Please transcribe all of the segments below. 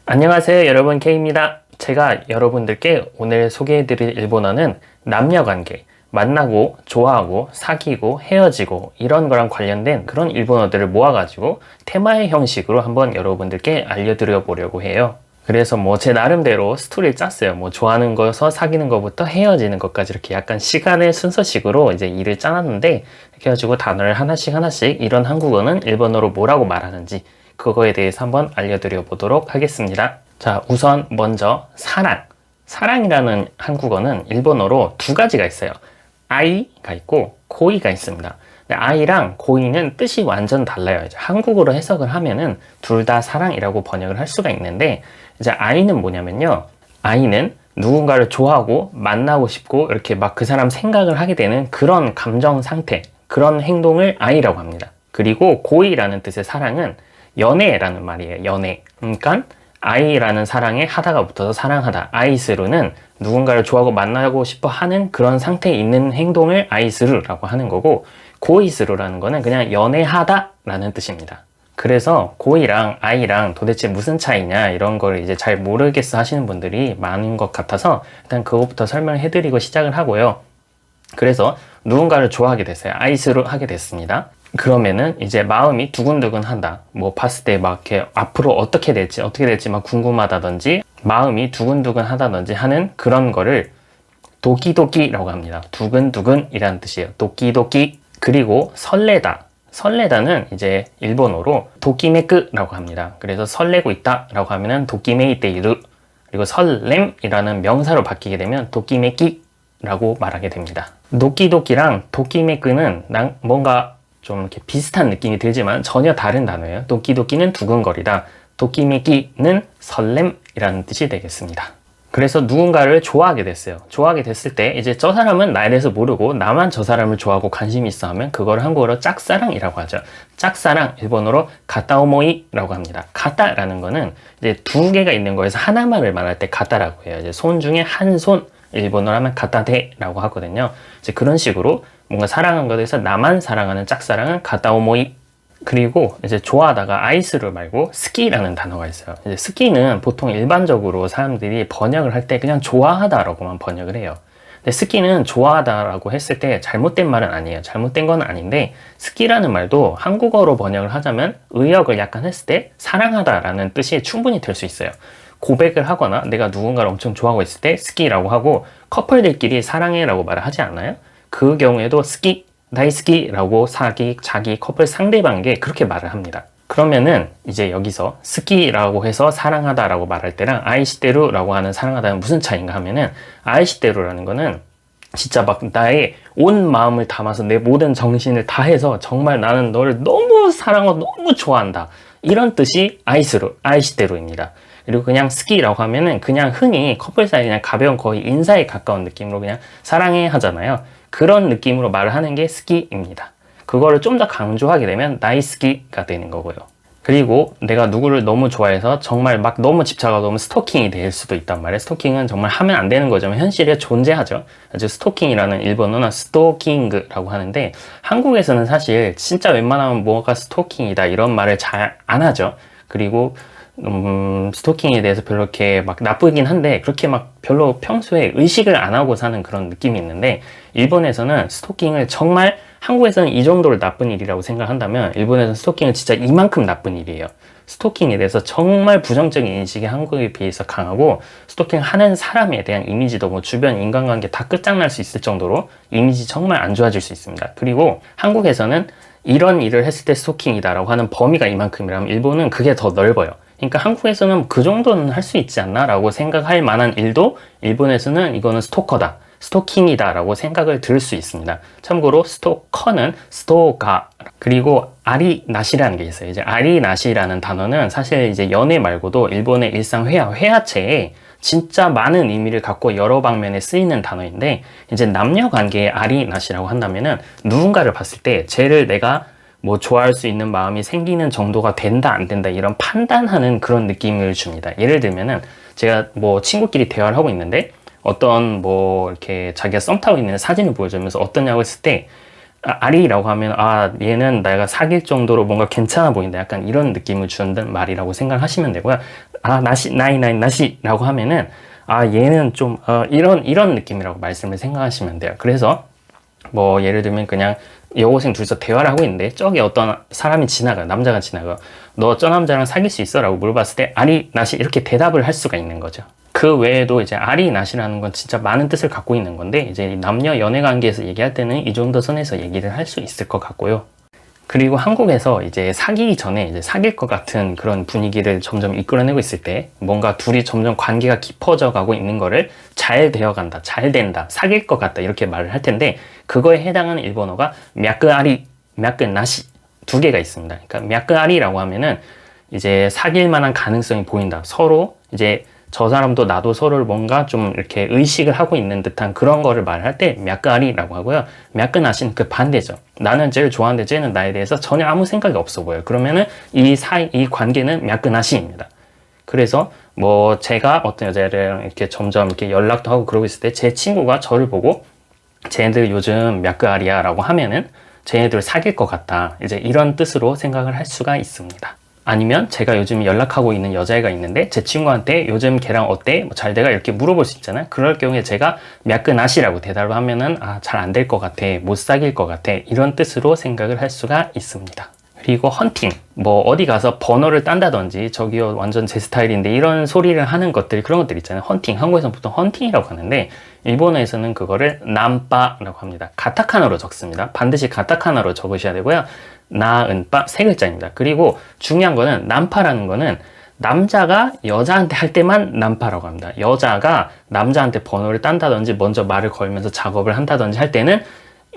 안녕하세요 여러분, K입니다. 제가 여러분들께 오늘 소개해드릴 일본어는 남녀관계, 만나고, 좋아하고, 사귀고, 헤어지고 이런 거랑 관련된 그런 일본어들을 모아가지고 테마의 형식으로 한번 여러분들께 알려드려 보려고 해요. 그래서 제 나름대로 스토리를 짰어요. 좋아하는 거에서 사귀는 것부터 헤어지는 것까지 이렇게 약간 시간의 순서식으로 이제 일을 짜놨는데, 이렇게 해가지고 단어를 하나씩 이런 한국어는 일본어로 뭐라고 말하는지 그거에 대해서 한번 알려드려 보도록 하겠습니다. 자, 우선 먼저 사랑. 사랑이라는 한국어는 일본어로 두 가지가 있어요. 아이가 있고 고이가 있습니다. 아이랑 고이는 뜻이 완전 달라요. 이제 한국어로 해석을 하면은 둘 다 사랑이라고 번역을 할 수가 있는데, 이제 아이는 뭐냐면요. 아이는 누군가를 좋아하고 만나고 싶고 이렇게 막 그 사람 생각을 하게 되는 그런 감정 상태, 그런 행동을 아이라고 합니다. 그리고 고이라는 뜻의 사랑은 연애라는 말이에요. 연애. 그러니까 아이라는 사랑에 하다가 붙어서 사랑하다. 아이스루는 누군가를 좋아하고 만나고 싶어 하는 그런 상태에 있는 행동을 아이스루라고 하는 거고, 고이스루라는 거는 그냥 연애하다 라는 뜻입니다. 그래서 고이랑 아이랑 도대체 무슨 차이냐 이런 걸 이제 잘 모르겠어 하시는 분들이 많은 것 같아서 일단 그것부터 설명을 해드리고 시작을 하고요. 그래서 누군가를 좋아하게 됐어요. 아이스루 하게 됐습니다. 그러면은 이제 마음이 두근두근 한다. 봤을 때 막 이렇게 앞으로 어떻게 될지 막 궁금하다든지 마음이 두근두근 하다든지 하는 그런 거를 도끼도끼라고 합니다. 두근두근이라는 뜻이에요. 도끼도끼. 그리고 설레다. 설레다는 이제 일본어로 도끼메크라고 합니다. 그래서 설레고 있다라고 하면은 도끼메이테이루. 그리고 설렘이라는 명사로 바뀌게 되면 도끼메끼라고 말하게 됩니다. 도끼도끼랑 도끼메크는 뭔가 좀 이렇게 비슷한 느낌이 들지만 전혀 다른 단어예요. 도끼도끼는 두근거리다. 도끼메끼는 설렘이라는 뜻이 되겠습니다. 그래서 누군가를 좋아하게 됐어요. 좋아하게 됐을 때 이제 저 사람은 나에 대해서 모르고 나만 저 사람을 좋아하고 관심이 있어 하면 그걸 한국어로 짝사랑이라고 하죠. 짝사랑, 일본어로 가타오모이라고 합니다. 가타라는 거는 이제 두 개가 있는 거에서 하나만을 말할 때 가타라고 해요. 이제 손 중에 한 손, 일본어로 하면 가타데라고 하거든요. 이제 그런 식으로 뭔가 사랑한 것에 대해서 나만 사랑하는 짝사랑은 가타오모이. 그리고 이제 좋아하다가 아이스를 말고 스키라는 단어가 있어요. 이제 스키는 보통 일반적으로 사람들이 번역을 할 때 그냥 좋아하다라고만 번역을 해요. 근데 스키는 좋아하다라고 했을 때 잘못된 말은 아니에요. 잘못된 건 아닌데, 스키라는 말도 한국어로 번역을 하자면 의역을 약간 했을 때 사랑하다라는 뜻이 충분히 될 수 있어요. 고백을 하거나 내가 누군가를 엄청 좋아하고 있을 때 스키라고 하고, 커플들끼리 사랑해라고 말을 하지 않나요? 그 경우에도 스키, 다이스키라고 자기 커플 상대방에게 그렇게 말을 합니다. 그러면은 이제 여기서 스키라고 해서 사랑하다라고 말할 때랑 아이시테루라고 하는 사랑하다는 무슨 차이인가 하면은, 아이시테루라는 거는 진짜 막 나의 온 마음을 담아서 내 모든 정신을 다해서 정말 나는 너를 너무 사랑하고 너무 좋아한다, 이런 뜻이 아이시테루입니다. 그리고 그냥 스키라고 하면은 그냥 흔히 커플 사이 그냥 가벼운 거의 인사에 가까운 느낌으로 그냥 사랑해 하잖아요. 그런 느낌으로 말을 하는 게 스키입니다. 그거를 좀 더 강조하게 되면 나이스키가 되는 거고요. 그리고 내가 누구를 너무 좋아해서 정말 막 너무 집착하고 너무 스토킹이 될 수도 있단 말이에요. 스토킹은 정말 하면 안 되는 거지만 현실에 존재하죠. 즉 스토킹이라는 일본어는 스토킹이라고 하는데, 한국에서는 사실 진짜 웬만하면 뭐가 스토킹이다 이런 말을 잘 안 하죠. 그리고 스토킹에 대해서 별로 이렇게 막 나쁘긴 한데 그렇게 막 별로 평소에 의식을 안 하고 사는 그런 느낌이 있는데, 일본에서는 스토킹을 정말, 한국에서는 이 정도로 나쁜 일이라고 생각한다면 일본에서는 스토킹은 진짜 이만큼 나쁜 일이에요. 스토킹에 대해서 정말 부정적인 인식이 한국에 비해서 강하고, 스토킹 하는 사람에 대한 이미지도 주변 인간관계 다 끝장날 수 있을 정도로 이미지 정말 안 좋아질 수 있습니다. 그리고 한국에서는 이런 일을 했을 때 스토킹이다라고 하는 범위가 이만큼이라면 일본은 그게 더 넓어요. 그러니까 한국에서는 그 정도는 할 수 있지 않나 라고 생각할 만한 일도 일본에서는 이거는 스토커다, 스토킹이다 라고 생각을 들을 수 있습니다. 참고로 스토커는 스토가, 그리고 아리나시라는 게 있어요. 이제 아리나시라는 단어는 사실 이제 연애 말고도 일본의 일상 회화체에 진짜 많은 의미를 갖고 여러 방면에 쓰이는 단어인데, 이제 남녀 관계의 아리나시라고 한다면은 누군가를 봤을 때 쟤를 내가 좋아할 수 있는 마음이 생기는 정도가 된다 안 된다 이런 판단하는 그런 느낌을 줍니다. 예를 들면은 제가 친구끼리 대화를 하고 있는데 어떤 이렇게 자기가 썸 타고 있는 사진을 보여주면서 어떠냐고 했을 때 아리라고 하면 얘는 내가 사귈 정도로 뭔가 괜찮아 보인다, 약간 이런 느낌을 주는 말이라고 생각하시면 되고요. 아, 나시, 나시라고 하면은, 아, 얘는 좀, 이런 느낌이라고 말씀을 생각하시면 돼요. 그래서, 뭐, 예를 들면 그냥 여고생 둘이서 대화를 하고 있는데, 저기 어떤 사람이 지나가, 남자가 지나가, 너 저 남자랑 사귈 수 있어? 라고 물어봤을 때, 아리, 나시, 이렇게 대답을 할 수가 있는 거죠. 그 외에도 이제 아리, 나시라는 건 진짜 많은 뜻을 갖고 있는 건데, 이제 남녀 연애 관계에서 얘기할 때는 이 정도 선에서 얘기를 할 수 있을 것 같고요. 그리고 한국에서 이제 사귀기 전에 이제 사귈 것 같은 그런 분위기를 점점 이끌어내고 있을 때 뭔가 둘이 점점 관계가 깊어져 가고 있는 거를 잘 되어 간다, 잘 된다, 사귈 것 같다 이렇게 말을 할 텐데 그거에 해당하는 일본어가 мя끄아리, мя끄나시 두 개가 있습니다. 그러니까 мя끄아리라고 하면은 이제 사귈 만한 가능성이 보인다. 서로 이제 저 사람도 나도 서로를 뭔가 좀 이렇게 의식을 하고 있는 듯한 그런 거를 말할 때 мя끄아리라고 하고요. мя끄나시는 그 반대죠. 나는 쟤를 좋아하는데 쟤는 나에 대해서 전혀 아무 생각이 없어 보여요. 그러면은 이 관계는 мя끄나시입니다. 그래서 뭐 제가 어떤 여자를 이렇게 점점 이렇게 연락도 하고 그러고 있을 때 제 친구가 저를 보고 쟤네들 요즘 мя끄아리야 라고 하면은 쟤네들 사귈 것 같다. 이제 이런 뜻으로 생각을 할 수가 있습니다. 아니면 제가 요즘 연락하고 있는 여자애가 있는데 제 친구한테 요즘 걔랑 어때? 뭐 잘 돼가? 이렇게 물어볼 수 있잖아요. 그럴 경우에 제가 мя끄나시라고 대답을 하면은 아, 잘 안 될 것 같아. 못 사귈 것 같아. 이런 뜻으로 생각을 할 수가 있습니다. 그리고 헌팅, 뭐 어디 가서 번호를 딴다든지 저기요 완전 제 스타일인데 이런 소리를 하는 것들 그런 것들 있잖아요. 헌팅, 한국에서는 보통 헌팅이라고 하는데 일본어에서는 그거를 남빠라고 합니다. 가타카나로 적습니다. 반드시 가타카나로 적으셔야 되고요. 나은빠 세 글자입니다. 그리고 중요한 거는 남파라는 거는 남자가 여자한테 할 때만 남파라고 합니다. 여자가 남자한테 번호를 딴다든지 먼저 말을 걸면서 작업을 한다든지 할 때는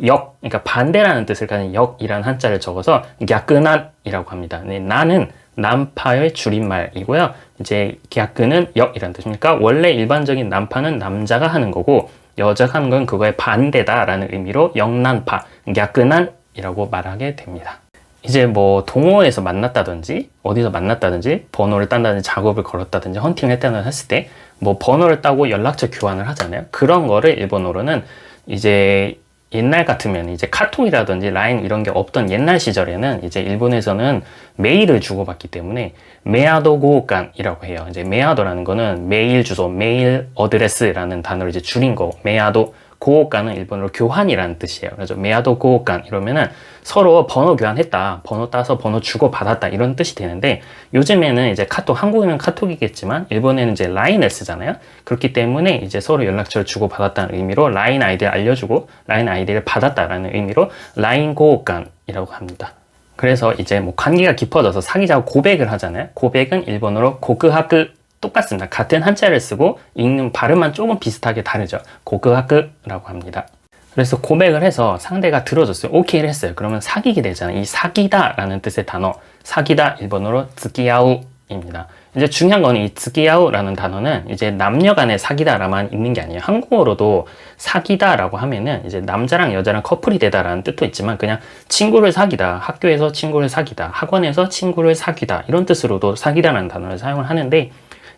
그러니까 반대라는 뜻을 가진 역이라는 한자를 적어서 갸끄난이라고 합니다. 네, 나는 남파의 줄임말이고요. 이제 갸끄는 역이라는 뜻입니까? 원래 일반적인 남파는 남자가 하는 거고 여자가 하는 건 그거의 반대다라는 의미로 역난파, 갸끄난이라고 말하게 됩니다. 이제 뭐 동호회에서 만났다든지 어디서 만났다든지 번호를 딴다든지 작업을 걸었다든지 헌팅을 했다든지 했을 때 뭐 번호를 따고 연락처 교환을 하잖아요. 그런 거를 일본어로는 이제 옛날 같으면 이제 카톡이라든지 라인 이런 게 없던 옛날 시절에는 이제 일본에서는 메일을 주고받기 때문에 메아도 고간이라고 해요. 이제 메아도라는 거는 메일 주소, 메일 어드레스라는 단어를 이제 줄인 거. 메아도 고간은 일본어로 교환이라는 뜻이에요. 그래서 메아도 고간 이러면은 서로 번호 교환했다, 번호 따서 번호 주고 받았다 이런 뜻이 되는데 요즘에는 이제 카톡, 한국에는 카톡이겠지만 일본에는 이제 라인을 쓰잖아요. 그렇기 때문에 이제 서로 연락처를 주고 받았다는 의미로 라인 아이디를 알려주고 라인 아이디를 받았다라는 의미로 라인 고간이라고 합니다. 그래서 이제 뭐 관계가 깊어져서 사귀자고 고백을 하잖아요. 고백은 일본어로 고크하크 똑같습니다. 같은 한자를 쓰고 읽는 발음만 조금 비슷하게 다르죠. 고크하크라고 합니다. 그래서 고백을 해서 상대가 들어줬어요. 오케이를 했어요. 그러면 사귀게 되잖아요. 이 사귀다 라는 뜻의 단어 사귀다 일본어로 츠키아우입니다. 이제 중요한 건 이 츠키아우라는 단어는 이제 남녀 간의 사귀다라만 있는 게 아니에요. 한국어로도 사귀다라고 하면은 이제 남자랑 여자랑 커플이 되다라는 뜻도 있지만 그냥 친구를 사귀다, 학교에서 친구를 사귀다, 학원에서 친구를 사귀다 이런 뜻으로도 사귀다라는 단어를 사용을 하는데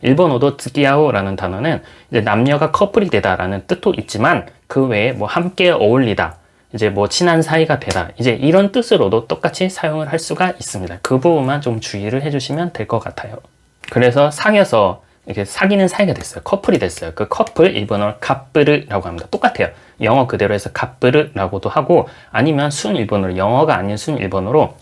일본어도 츠키아우라는 단어는 이제 남녀가 커플이 되다라는 뜻도 있지만 그 외에 뭐 함께 어울리다, 이제 뭐 친한 사이가 되다, 이제 이런 뜻으로도 똑같이 사용을 할 수가 있습니다. 그 부분만 좀 주의를 해주시면 될 것 같아요. 그래서 사귀어서 이렇게 사귀는 사이가 됐어요. 커플이 됐어요. 그 커플 일본어로 카프르라고 합니다. 똑같아요. 영어 그대로 해서 카프르라고도 하고 아니면 순 일본어로 영어가 아닌 순 일본어로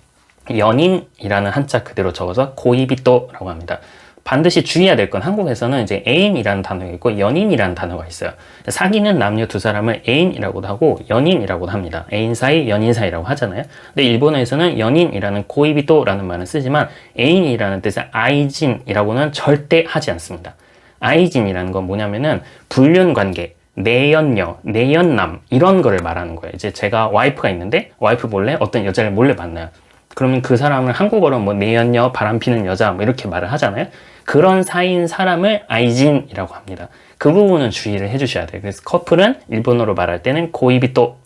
연인이라는 한자 그대로 적어서 고이비토라고 합니다. 반드시 주의해야 될 건 한국에서는 이제 애인이라는 단어가 있고 연인이라는 단어가 있어요. 사귀는 남녀 두 사람을 애인이라고도 하고 연인이라고도 합니다. 애인 사이, 연인 사이라고 하잖아요. 근데 일본어에서는 연인이라는 고이비토라는 말은 쓰지만 애인이라는 뜻의 아이진이라고는 절대 하지 않습니다. 아이진이라는 건 뭐냐면은 불륜 관계, 내연녀, 내연남 이런 거를 말하는 거예요. 이제 제가 와이프가 있는데 와이프 몰래 어떤 여자를 몰래 만나요. 그러면 그 사람을 한국어로 뭐 내연녀, 바람피는 여자 뭐 이렇게 말을 하잖아요. 그런 사이인 사람을 아이진이라고 합니다. 그 부분은 주의를 해주셔야 돼요. 그래서 커플은 일본어로 말할 때는 고이비토,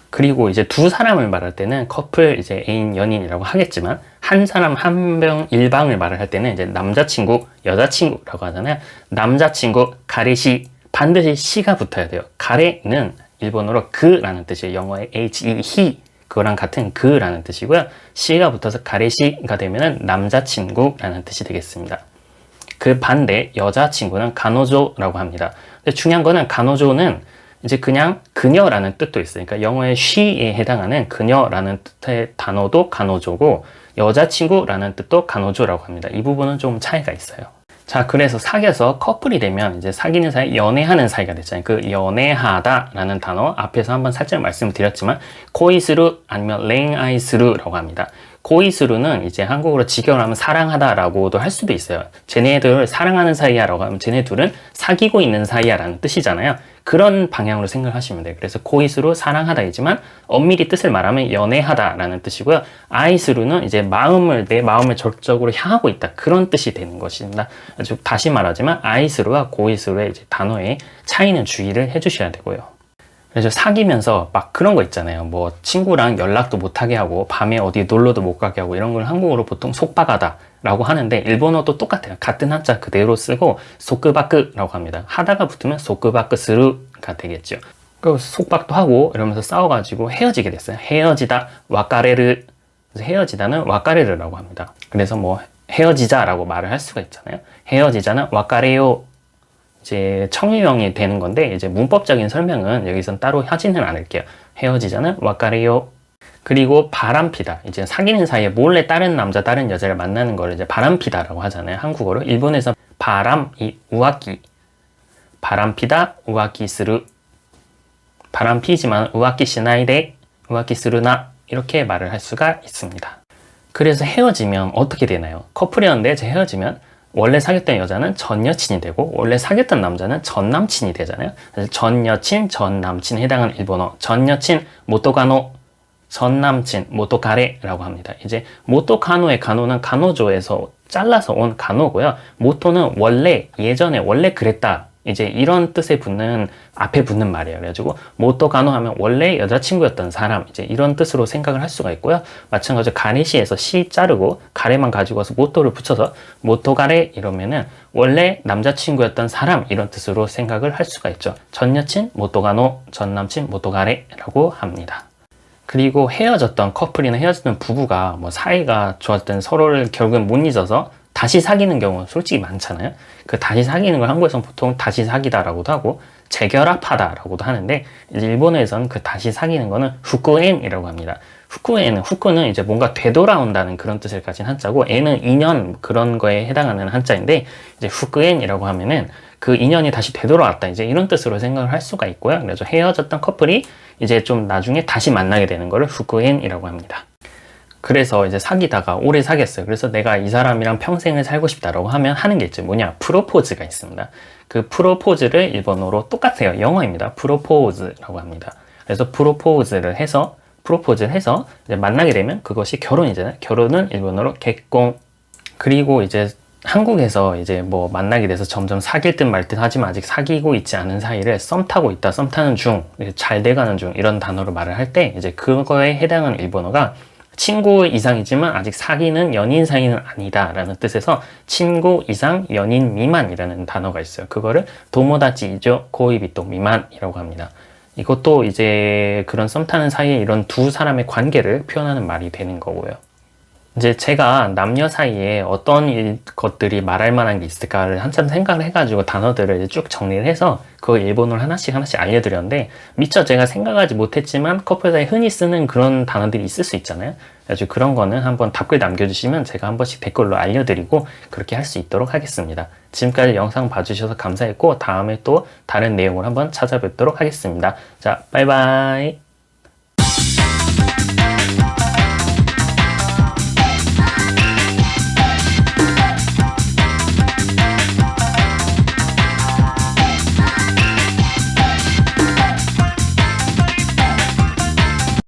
그리고 이제 두 사람을 말할 때는 커플, 이제 애인, 연인이라고 하겠지만 한 사람 한 명 일방을 말을 할 때는 이제 남자친구, 여자친구라고 하잖아요. 남자친구, 가레시, 반드시 시가 붙어야 돼요. 가레는 일본어로 그라는 뜻이에요. 영어의 he, 그거랑 같은 그라는 뜻이고요. 시가 붙어서 가레시가 되면은 남자친구라는 뜻이 되겠습니다. 그 반대 여자친구는 가노조라고 합니다. 근데 중요한 거는 가노조는 이제 그냥 그녀라는 뜻도 있어요. 그러니까 영어의 she에 해당하는 그녀라는 뜻의 단어도 가노조고 여자친구라는 뜻도 가노조라고 합니다. 이 부분은 좀 차이가 있어요. 자, 그래서 사귀어서 커플이 되면 이제 사귀는 사이, 연애하는 사이가 됐잖아요. 그 연애하다라는 단어 앞에서 한번 살짝 말씀을 드렸지만 코이스루 아니면 랭아이스루라고 합니다. 고이스루는 이제 한국어로 직역하면 사랑하다라고도 할 수도 있어요. 쟤네들 사랑하는 사이야라고 하면 쟤네 둘은 사귀고 있는 사이야라는 뜻이잖아요. 그런 방향으로 생각하시면 돼요. 그래서 고이스루 사랑하다이지만 엄밀히 뜻을 말하면 연애하다라는 뜻이고요. 아이스루는 이제 내 마음을 적극적으로 향하고 있다, 그런 뜻이 되는 것입니다. 다시 말하지만 아이스루와 고이스루의 이제 단어의 차이는 주의를 해주셔야 되고요. 그래서 사귀면서 막 그런 거 있잖아요. 뭐 친구랑 연락도 못하게 하고 밤에 어디 놀러도 못 가게 하고 이런 걸 한국어로 보통 속박하다 라고 하는데 일본어도 똑같아요. 같은 한자 그대로 쓰고 소크바크라고 합니다. 하다가 붙으면 소크바크스루가 되겠죠. 그 속박도 하고 이러면서 싸워가지고 헤어지게 됐어요. 헤어지다 와까레르. 그래서 헤어지다는 와까레르라고 합니다. 그래서 뭐 헤어지자라고 말을 할 수가 있잖아요. 헤어지자는 와까레요. 이제 청유형이 되는 건데 이제 문법적인 설명은 여기선 따로 하지는 않을게요. 헤어지자는 와까레요. 그리고 바람피다. 이제 사귀는 사이에 몰래 다른 남자, 다른 여자를 만나는 걸 이제 바람피다라고 하잖아요. 한국어로. 일본에서 바람이 우아키. 바람피다, 우아키 스루. 바람피지만 우아키 시나이데, 우아키 스루나. 이렇게 말을 할 수가 있습니다. 그래서 헤어지면 어떻게 되나요? 커플이었는데 이제 헤어지면 원래 사귀었던 여자는 전 여친이 되고 원래 사귀었던 남자는 전 남친이 되잖아요. 그래서 전 여친, 전 남친에 해당하는 일본어 전 여친 모토가노, 전 남친 모토가레라고 합니다. 이제 모토가노의 가노는 가노조에서 잘라서 온 가노고요. 모토는 원래, 예전에 원래 그랬다, 이제 이런 뜻에 붙는, 앞에 붙는 말이에요. 그래가지고 모토가노 하면 원래 여자친구였던 사람, 이제 이런 뜻으로 생각을 할 수가 있고요. 마찬가지로 가레시에서 시 자르고 가레만 가지고 와서 모토를 붙여서 모토가레 이러면은 원래 남자친구였던 사람, 이런 뜻으로 생각을 할 수가 있죠. 전 여친 모토가노, 전 남친 모토가레라고 합니다. 그리고 헤어졌던 커플이나 헤어졌던 부부가 뭐 사이가 좋았던, 서로를 결국엔 못 잊어서 다시 사귀는 경우 솔직히 많잖아요. 그 다시 사귀는 걸 한국에서는 보통 다시 사귀다라고도 하고 재결합하다라고도 하는데, 이제 일본에서는 그 다시 사귀는 거는 후쿠엔이라고 합니다. 후쿠는 이제 뭔가 되돌아온다는 그런 뜻을 가진 한자고, 엔은 인연, 그런 거에 해당하는 한자인데, 이제 후쿠엔이라고 하면은 그 인연이 다시 되돌아왔다, 이제 이런 뜻으로 생각을 할 수가 있고요. 그래서 헤어졌던 커플이 이제 좀 나중에 다시 만나게 되는 거를 후쿠엔이라고 합니다. 그래서 이제 사귀다가 오래 사귀었어요. 그래서 내가 이 사람이랑 평생을 살고 싶다라고 하면 하는 게 있죠. 뭐냐? 프로포즈가 있습니다. 그 프로포즈를 일본어로 똑같아요. 영어입니다. 프로포즈라고 합니다. 그래서 프로포즈를 해서 이제 만나게 되면 그것이 결혼이잖아요. 결혼은 일본어로 겟공. 그리고 이제 한국에서 이제 뭐 만나게 돼서 점점 사귈 듯 말 듯 하지만 아직 사귀고 있지 않은 사이를 썸 타고 있다, 썸 타는 중, 잘 돼가는 중, 이런 단어로 말을 할 때 이제 그거에 해당하는 일본어가 친구 이상이지만 아직 사귀는 연인 사이는 아니다 라는 뜻에서 친구 이상 연인 미만이라는 단어가 있어요. 그거를 도모다치이죠 고이비토 미만이라고 합니다. 이것도 이제 그런 썸 타는 사이에 이런 두 사람의 관계를 표현하는 말이 되는 거고요. 이제 제가 남녀 사이에 어떤 것들이 말할 만한 게 있을까를 한참 생각을 해가지고 단어들을 이제 쭉 정리를 해서 그걸 일본어를 하나씩 알려드렸는데, 미처 제가 생각하지 못했지만 커플 사이에 흔히 쓰는 그런 단어들이 있을 수 있잖아요. 그래서 그런 거는 한번 답글 남겨주시면 제가 한 번씩 댓글로 알려드리고 그렇게 할 수 있도록 하겠습니다. 지금까지 영상 봐주셔서 감사했고, 다음에 또 다른 내용을 한번 찾아뵙도록 하겠습니다. 자, 바이바이.